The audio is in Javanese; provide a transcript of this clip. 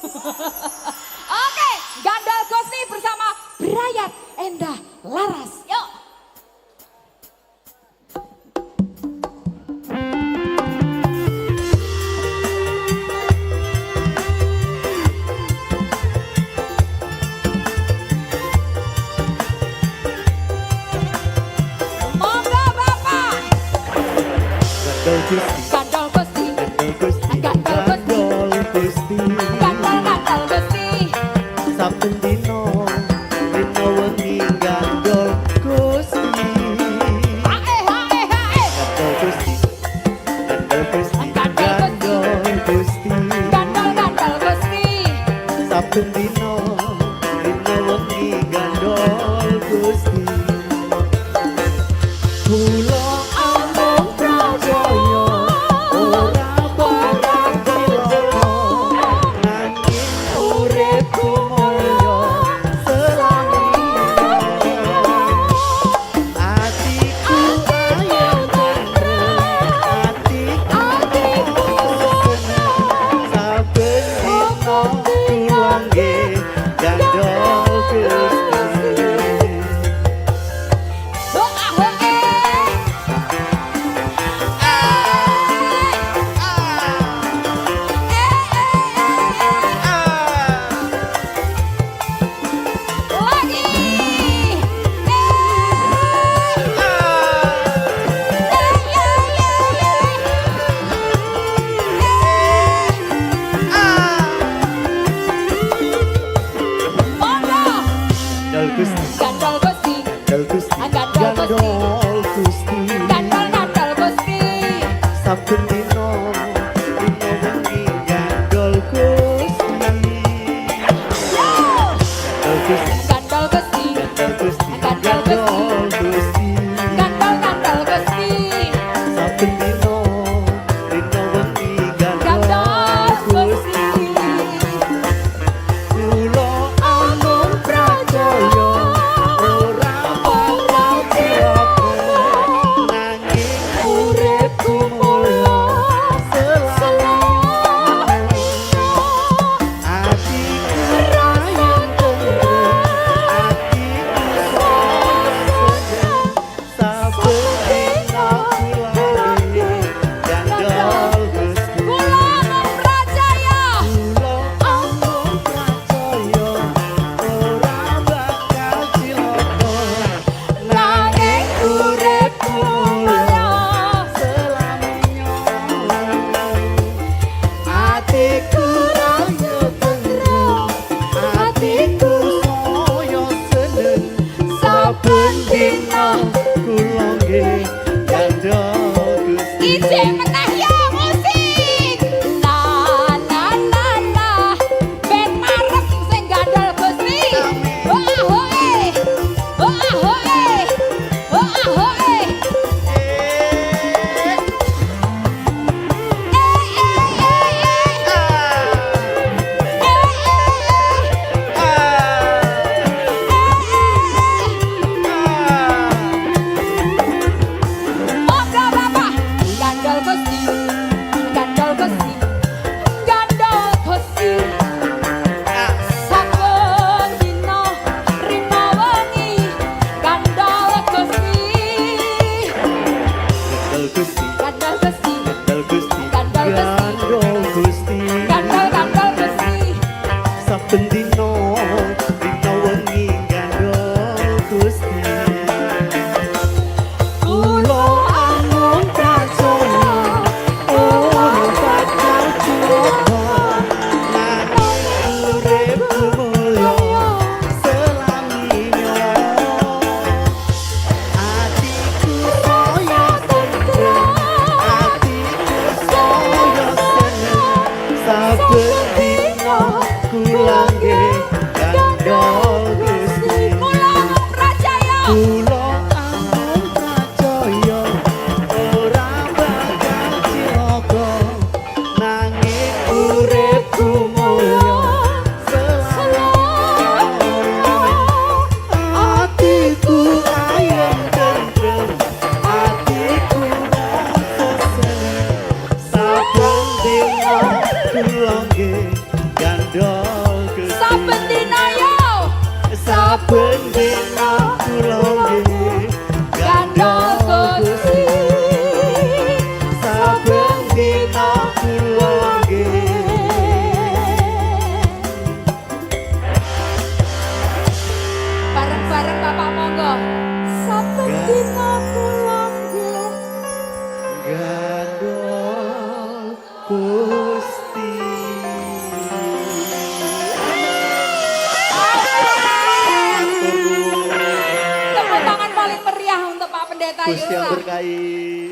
Oke, Gandal Gusti bersama Brayat Endah Laras. Yuk. Monggo Bapak. Gandol Gusti, Gandal Gusti. Gandol Gusti, Gandal Gusti. saben dino wengi gandol Gusti. Hae hae hae. Gandol Gusti, Gandol Gusti, Gandal Gusti. saben dino wengi gandol Gusti. Kula amung prajaya ora barang cilaka nanging uripku mulya selamanya. Atiku ayem tentrem, atiku seneng, saben dina kula nggih gandol Gusti. Gandol Gusti, Gandal Gusti. Gandol Gusti, Gandol Gusti. Gandol Gusti. Gandal Gusti. Saben dino wengi gandol Gusti. Gandol Gusti, Gandal Gusti. Gandol Gusti, Gandol Gusti. Gandol Gusti. Gandal Gusti. Saben dino wengi Gandal gandol Gusti. Kula amung prajaya ora bakal cilaka nanging uripku mulya selamanya. Atiku rayang tentrem, atiku seneng, saben dina kula gandol Gusti. Kula amung prajaya. Kula amung prajaya ora bakal cilaka nanging uripku mulya selamanya. Atiku rayo tentrem, atiku saya seneng, saben dina kula nggih gandol Gusti. Ije meneh ya musik. La la la la. Ben marep sing Gandal Gusti. Oh ahoe. Oh ahoe. Oh ahoe. Monggo Bapak. Gandal Gusti. Gandal Gusti. Gandal Gusti. Saben dina rina wengi Gandal Gusti. Gandol Gusti, Gandal Gusti. Gandol Gusti, Gandol Gusti. Gandol Gusti. Gandal Gusti. Saben dina wengi gandol Gusti. Kula amung prajaya ora bakal cilaka nanging uripku mulya selamanya. Atiku saya tentrem, atiku saya seneng, saben dina kula nggih gandol Gusti. Kula amung prajaya. Kula amung prajaya ora bakal cilaka nanging uripku mulya selamanya. Atiku ayem tentrem, atiku rasa seneng, saben dina kula nggih gandol saben dina kula nggih Gandol Gusti saben dina kula nggih bareng-bareng Bapak monggo saben dina kula nggih gandol Gusti. tepuk tangan paling meriah untuk Pak Pendeta Gusti yang Yusa berkahi.